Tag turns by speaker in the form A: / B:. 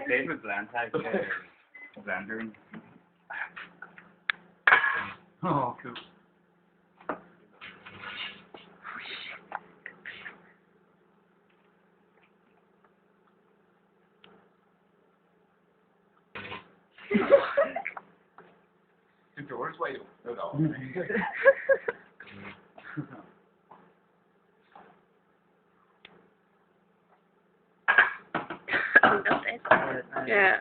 A: David Bland had Blender. Oh, cool. The door's wide open.
B: Yeah.